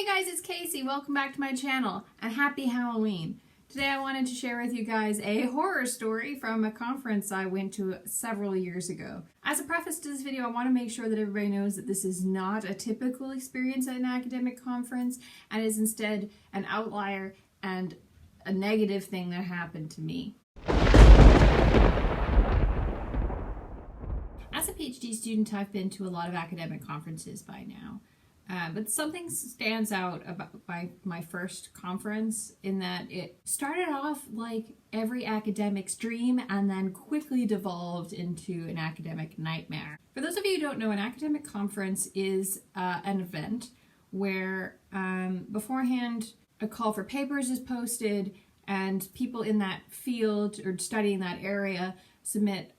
Hey guys, it's Casey. Welcome back to my channel and happy Halloween. Today I wanted to share with you guys a horror story from a conference I went to several years ago. As a preface to this video, I want to make sure that everybody knows that this is not a typical experience at an academic conference and is instead an outlier and a negative thing that happened to me. As a PhD student, I've been to a lot of academic conferences by now. But something stands out about my first conference in that it started off like every academic's dream and then quickly devolved into an academic nightmare. For those of you who don't know, an academic conference is an event where beforehand a call for papers is posted and people in that field or studying that area submit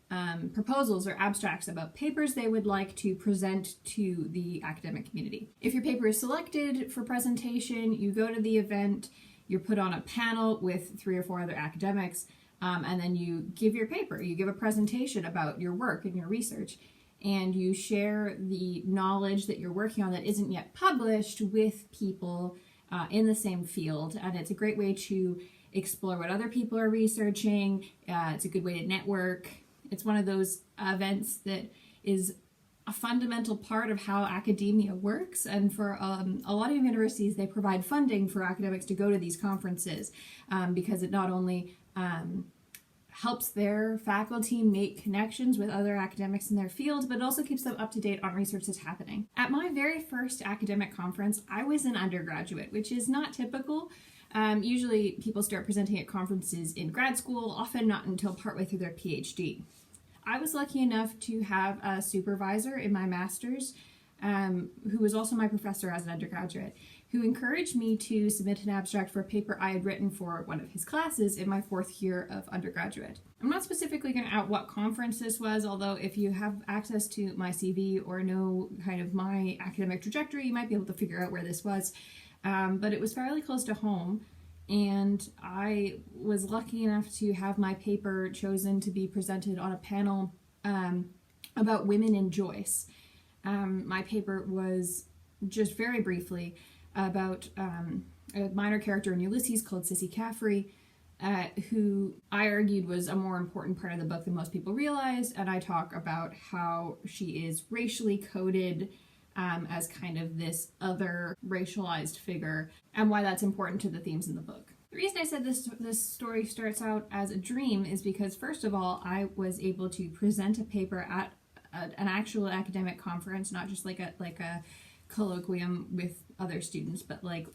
proposals or abstracts about papers they would like to present to the academic community. If your paper is selected for presentation, you go to the event, you're put on a panel with 3 or 4 other academics, and then you give your paper. You give a presentation about your work and your research, and you share the knowledge that you're working on that isn't yet published with people in the same field, and it's a great way to explore what other people are researching. It's a good way to network. It's one of those events that is a fundamental part of how academia works, and for a lot of universities they provide funding for academics to go to these conferences because it not only helps their faculty make connections with other academics in their field, but it also keeps them up to date on research that's happening. At my very first academic conference, I was an undergraduate, which is not typical. Usually people start presenting at conferences in grad school, often not until partway through their PhD. I was lucky enough to have a supervisor in my master's, who was also my professor as an undergraduate, who encouraged me to submit an abstract for a paper I had written for one of his classes in my 4th year of undergraduate. I'm not specifically going to out what conference this was, although if you have access to my CV or know kind of my academic trajectory, you might be able to figure out where this was. But it was fairly close to home, and I was lucky enough to have my paper chosen to be presented on a panel about women in Joyce. My paper was just very briefly about a minor character in Ulysses called Sissy Caffrey, who I argued was a more important part of the book than most people realized, and I talk about how she is racially coded as kind of this other racialized figure, and why that's important to the themes in the book. The reason I said this story starts out as a dream is because, first of all, I was able to present a paper at an actual academic conference, not just like a colloquium with other students, but like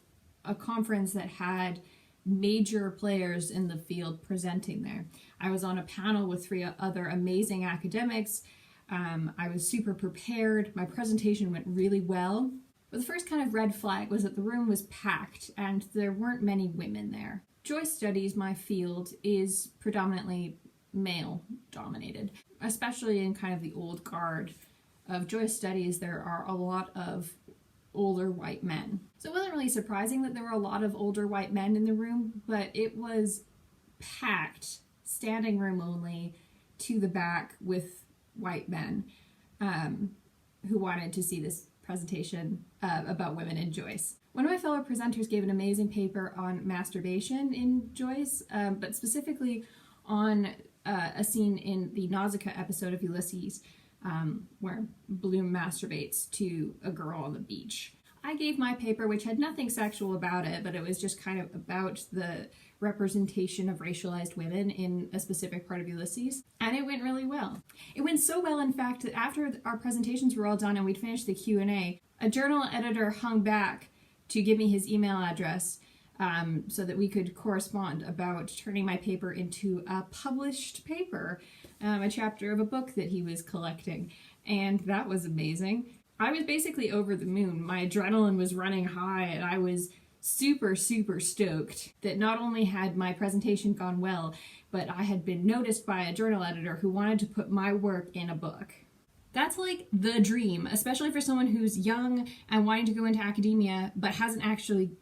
a conference that had major players in the field presenting there. I was on a panel with 3 other amazing academics. I was super prepared. My presentation went really well. But the first kind of red flag was that the room was packed and there weren't many women there. Joyce studies, my field, is predominantly male dominated, especially in kind of the old guard of Joyce studies. There are a lot of older white men. So it wasn't really surprising that there were a lot of older white men in the room, but it was packed, standing room only, to the back with white men who wanted to see this presentation about women in Joyce. One of my fellow presenters gave an amazing paper on masturbation in Joyce, but specifically on a scene in the Nausicaa episode of Ulysses where Bloom masturbates to a girl on the beach. I gave my paper, which had nothing sexual about it, but it was just kind of about the representation of racialized women in a specific part of Ulysses, and it went really well. It went so well, in fact, that after our presentations were all done and we'd finished the Q&A, a journal editor hung back to give me his email address so that we could correspond about turning my paper into a published paper, a chapter of a book that he was collecting, and that was amazing. I was basically over the moon. My adrenaline was running high, and I was super stoked that not only had my presentation gone well, but I had been noticed by a journal editor who wanted to put my work in a book. That's like the dream, especially for someone who's young and wanting to go into academia but hasn't actually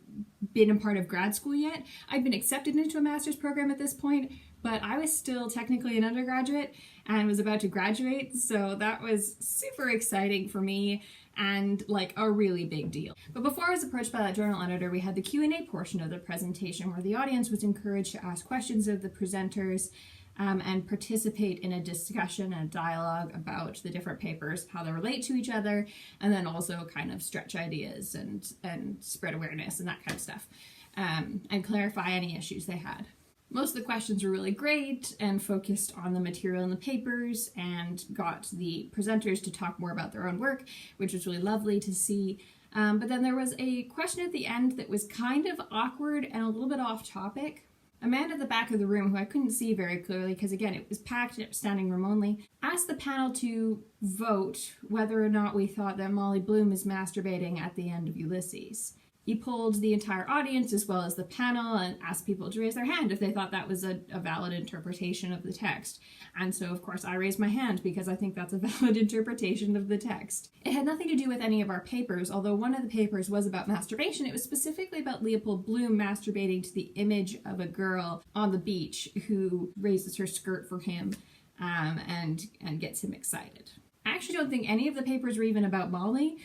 been a part of grad school yet. I'd been accepted into a master's program at this point, but I was still technically an undergraduate and was about to graduate, so that was super exciting for me. and like a really big deal. But before I was approached by that journal editor, we had the Q&A portion of the presentation where the audience was encouraged to ask questions of the presenters and participate in a discussion and a dialogue about the different papers, how they relate to each other, and then also kind of stretch ideas and spread awareness and that kind of stuff, and clarify any issues they had. Most of the questions were really great and focused on the material in the papers and got the presenters to talk more about their own work, which was really lovely to see. But then there was a question at the end that was kind of awkward and a little bit off topic. A man at the back of the room, who I couldn't see very clearly because again it was packed, it was standing room only, asked the panel to vote whether or not we thought that Molly Bloom is masturbating at the end of Ulysses. He polled the entire audience as well as the panel and asked people to raise their hand if they thought that was a valid interpretation of the text. And so, of course, I raised my hand because I think that's a valid interpretation of the text. It had nothing to do with any of our papers, although one of the papers was about masturbation. It was specifically about Leopold Bloom masturbating to the image of a girl on the beach who raises her skirt for him and gets him excited. I actually don't think any of the papers were even about Molly,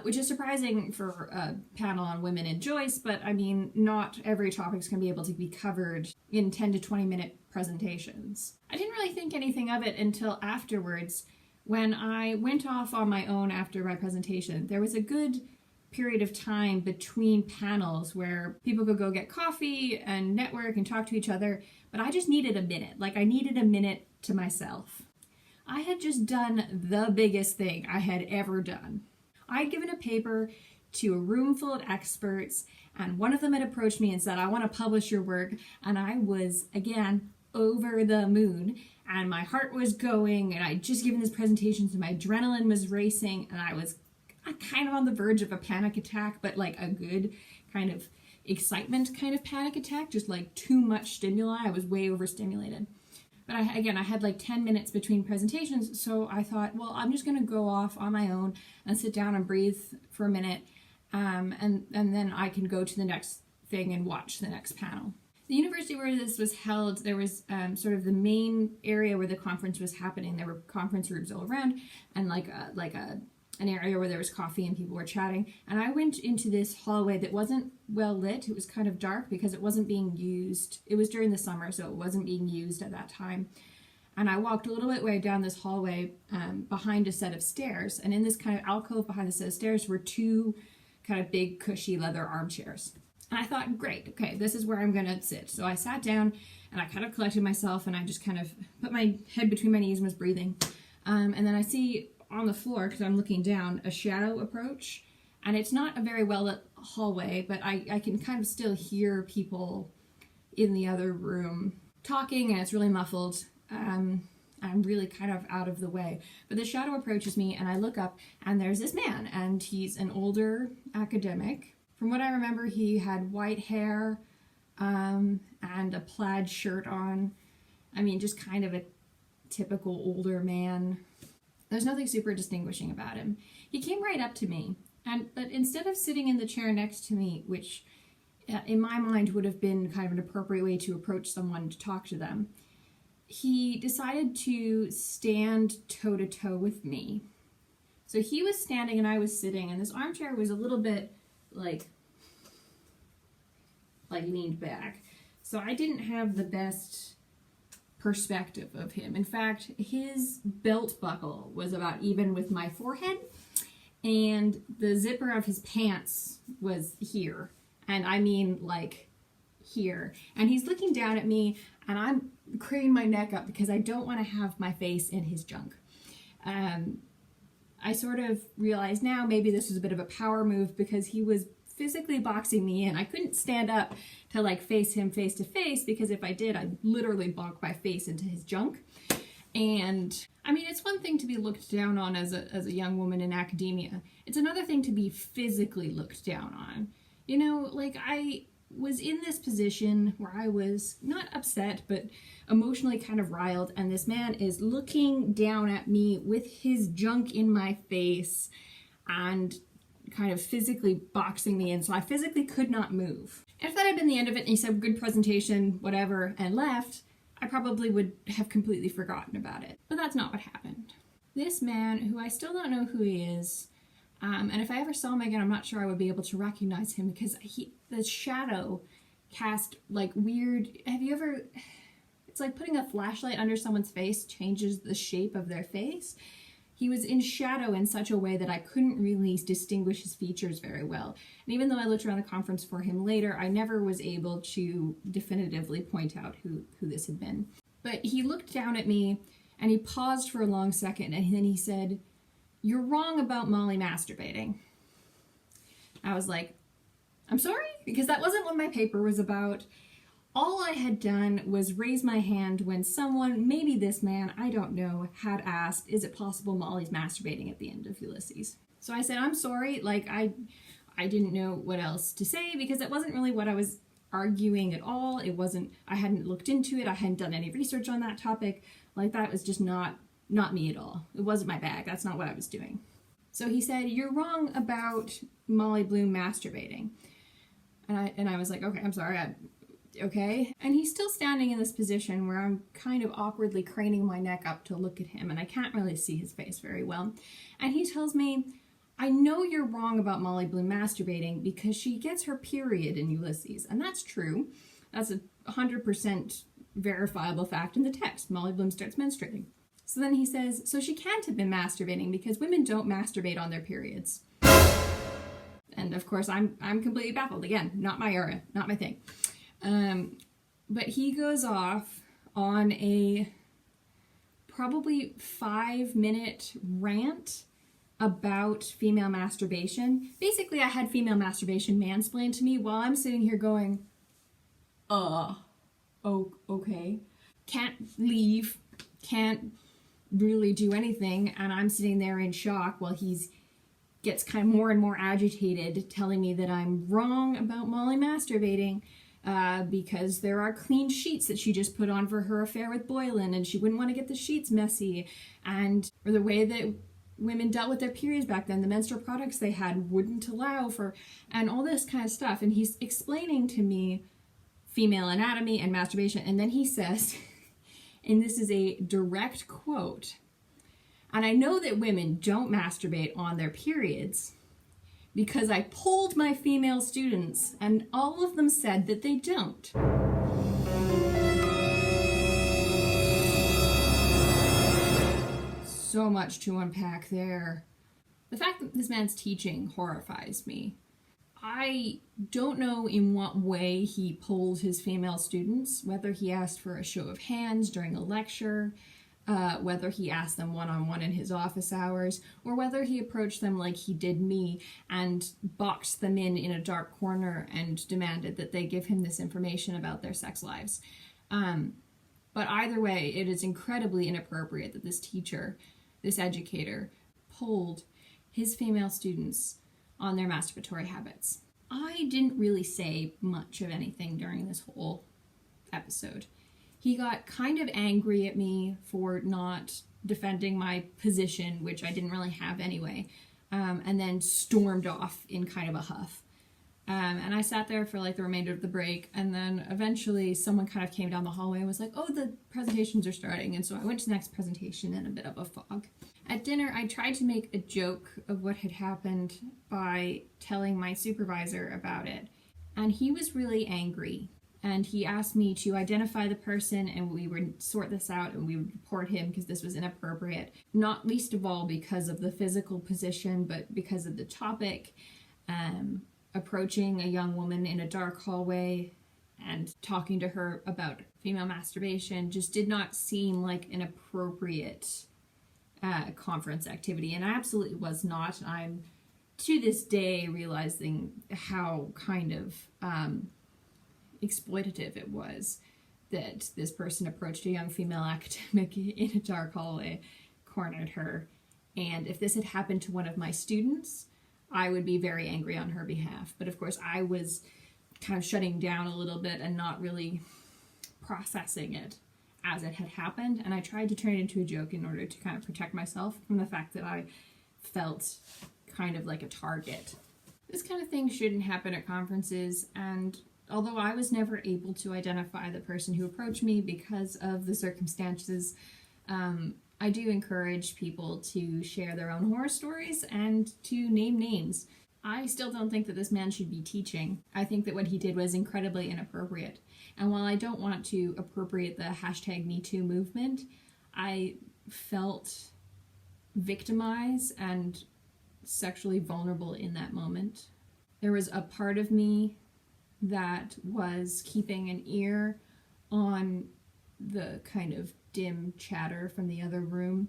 which is surprising for a panel on women in Joyce, but I mean, not every topic's going to be able to be covered in 10 to 20 minute presentations. I didn't really think anything of it until afterwards, when I went off on my own after my presentation. There was a good period of time between panels where people could go get coffee and network and talk to each other, but I just needed a minute. Like, I needed a minute to myself. I had just done the biggest thing I had ever done. I'd given a paper to a room full of experts, and one of them had approached me and said, I want to publish your work, and I was, again, over the moon, and my heart was going, and I'd just given this presentation, so my adrenaline was racing, and I was kind of on the verge of a panic attack, but like a good kind of excitement kind of panic attack, just like too much stimuli. I was way overstimulated. But I had like 10 minutes between presentations, so I thought, well, I'm just going to go off on my own and sit down and breathe for a minute, and then I can go to the next thing and watch the next panel. The university where this was held, there was sort of the main area where the conference was happening. There were conference rooms all around, and an area where there was coffee and people were chatting. And I went into this hallway that wasn't well lit. It was kind of dark because it wasn't being used. It was during the summer, so it wasn't being used at that time. And I walked a little bit way down this hallway behind a set of stairs. And in this kind of alcove behind the set of stairs were two kind of big, cushy leather armchairs. And I thought, great, okay, this is where I'm going to sit. So I sat down and I kind of collected myself and I just kind of put my head between my knees and was breathing. And then I see on the floor, because I'm looking down, a shadow approach, and it's not a very well lit hallway, but I can kind of still hear people in the other room talking, and it's really muffled. I'm really kind of out of the way, but the shadow approaches me, and I look up, and there's this man, and he's an older academic. From what I remember, he had white hair and a plaid shirt on. I mean, just kind of a typical older man. There's nothing super distinguishing about him. He came right up to me, but instead of sitting in the chair next to me, which in my mind would have been kind of an appropriate way to approach someone to talk to them, he decided to stand toe-to-toe with me. So he was standing and I was sitting, and this armchair was a little bit like leaned back. So I didn't have the best perspective of him. In fact, his belt buckle was about even with my forehead, and the zipper of his pants was here, and I mean like here, and he's looking down at me, and I'm craning my neck up because I don't want to have my face in his junk. I sort of realize now maybe this was a bit of a power move because he was physically boxing me in. I couldn't stand up to like face him face to face, because if I did, I'd literally bonk my face into his junk. And I mean, it's one thing to be looked down on as a young woman in academia. It's another thing to be physically looked down on. You know, like I was in this position where I was not upset, but emotionally kind of riled, and this man is looking down at me with his junk in my face and kind of physically boxing me in, so I physically could not move. If that had been the end of it and he said, good presentation, whatever, and left, I probably would have completely forgotten about it. But that's not what happened. This man, who I still don't know who he is, And if I ever saw him again, I'm not sure I would be able to recognize him because the shadow cast like weird. It's like putting a flashlight under someone's face changes the shape of their face. He was in shadow in such a way that I couldn't really distinguish his features very well. And even though I looked around the conference for him later, I never was able to definitively point out who this had been. But he looked down at me and he paused for a long second and then he said, "You're wrong about Molly masturbating." I was like, "I'm sorry?" Because that wasn't what my paper was about. All I had done was raise my hand when someone, maybe this man, I don't know, had asked, "Is it possible Molly's masturbating at the end of Ulysses?" So I said, "I'm sorry." Like, I didn't know what else to say because it wasn't really what I was arguing at all. I hadn't looked into it. I hadn't done any research on that topic. Like, that was just not me at all. It wasn't my bag. That's not what I was doing. So he said, "You're wrong about Molly Bloom masturbating." And I was like, "Okay, I'm sorry. Okay." And he's still standing in this position where I'm kind of awkwardly craning my neck up to look at him, and I can't really see his face very well. And he tells me, "I know you're wrong about Molly Bloom masturbating because she gets her period in Ulysses." And that's true. That's a 100% verifiable fact in the text. Molly Bloom starts menstruating. So then he says, "So she can't have been masturbating because women don't masturbate on their periods." And of course, I'm completely baffled. Again, not my era, not my thing. But he goes off on a probably 5-minute rant about female masturbation. Basically, I had female masturbation mansplained to me while I'm sitting here going, oh, okay. Can't leave, can't really do anything, and I'm sitting there in shock while gets kind of more and more agitated, telling me that I'm wrong about Molly masturbating because there are clean sheets that she just put on for her affair with Boylan, and she wouldn't want to get the sheets messy, or the way that women dealt with their periods back then, the menstrual products they had wouldn't allow for, and all this kind of stuff. And he's explaining to me female anatomy and masturbation, and then he says, and this is a direct quote, "And I know that women don't masturbate on their periods because I polled my female students and all of them said that they don't." So much to unpack there. The fact that this man's teaching horrifies me. I don't know in what way he polled his female students, whether he asked for a show of hands during a lecture, whether he asked them one-on-one in his office hours, or whether he approached them like he did me and boxed them in a dark corner and demanded that they give him this information about their sex lives. But either way, it is incredibly inappropriate that this teacher, this educator, polled his female students on their masturbatory habits. I didn't really say much of anything during this whole episode. He got kind of angry at me for not defending my position, which I didn't really have anyway, and then stormed off in kind of a huff. And I sat there for like the remainder of the break, and then eventually someone kind of came down the hallway and was like, "Oh, the presentations are starting." And so I went to the next presentation in a bit of a fog. At dinner, I tried to make a joke of what had happened by telling my supervisor about it, and he was really angry. And he asked me to identify the person and we would sort this out and we would report him because this was inappropriate. Not least of all because of the physical position, but because of the topic. Approaching a young woman in a dark hallway and talking to her about female masturbation just did not seem like an appropriate conference activity. And I absolutely was not. I'm, to this day, realizing how kind of exploitative it was that this person approached a young female academic in a dark hallway, cornered her, and if this had happened to one of my students, I would be very angry on her behalf. But of course, I was kind of shutting down a little bit and not really processing it as it had happened, and I tried to turn it into a joke in order to kind of protect myself from the fact that I felt kind of like a target. This kind of thing shouldn't happen at conferences, and although I was never able to identify the person who approached me because of the circumstances, I do encourage people to share their own horror stories and to name names. I still don't think that this man should be teaching. I think that what he did was incredibly inappropriate. And while I don't want to appropriate the hashtag #MeToo movement, I felt victimized and sexually vulnerable in that moment. There was a part of me that was keeping an ear on the kind of dim chatter from the other room.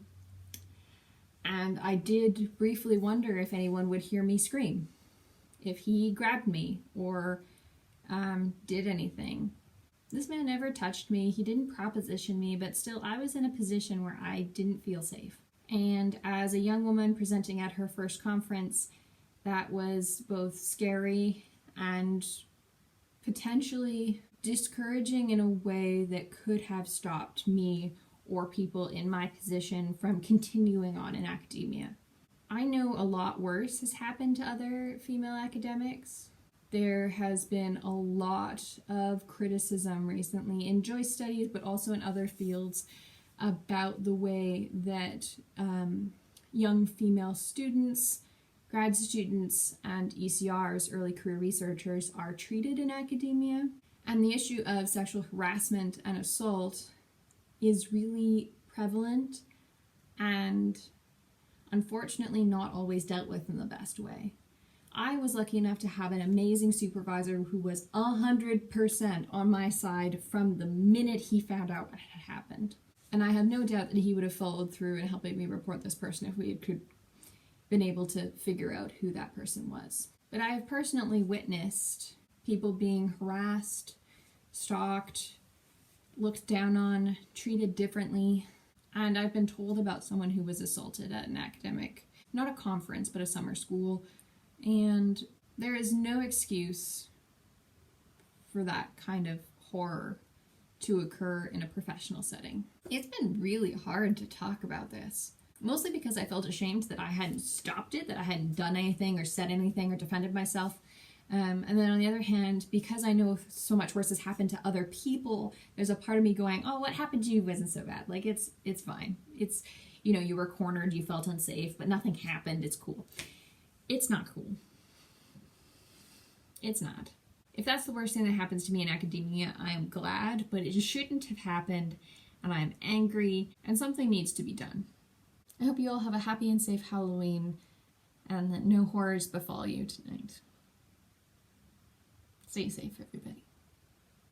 And I did briefly wonder if anyone would hear me scream, if he grabbed me or did anything. This man never touched me, he didn't proposition me, but still I was in a position where I didn't feel safe. And as a young woman presenting at her first conference, that was both scary and potentially discouraging in a way that could have stopped me or people in my position from continuing on in academia. I know a lot worse has happened to other female academics. There has been a lot of criticism recently in Joyce studies, but also in other fields, about the way that young female students, grad students, and ECRs, early career researchers, are treated in academia. And the issue of sexual harassment and assault is really prevalent and unfortunately not always dealt with in the best way. I was lucky enough to have an amazing supervisor who was 100% on my side from the minute he found out what had happened. And I have no doubt that he would have followed through in helping me report this person if we could been able to figure out who that person was. But I have personally witnessed people being harassed, stalked, looked down on, treated differently, and I've been told about someone who was assaulted at an academic, not a conference, but a summer school, and there is no excuse for that kind of horror to occur in a professional setting. It's been really hard to talk about this, mostly because I felt ashamed that I hadn't stopped it, that I hadn't done anything or said anything or defended myself. And then on the other hand, because I know so much worse has happened to other people, there's a part of me going, oh, what happened to you wasn't so bad. Like, it's fine. It's, you know, you were cornered, you felt unsafe, but nothing happened. It's cool. It's not cool. It's not. If that's the worst thing that happens to me in academia, I am glad, but it just shouldn't have happened, and I'm angry, and something needs to be done. I hope you all have a happy and safe Halloween, and that no horrors befall you tonight. Stay safe, everybody.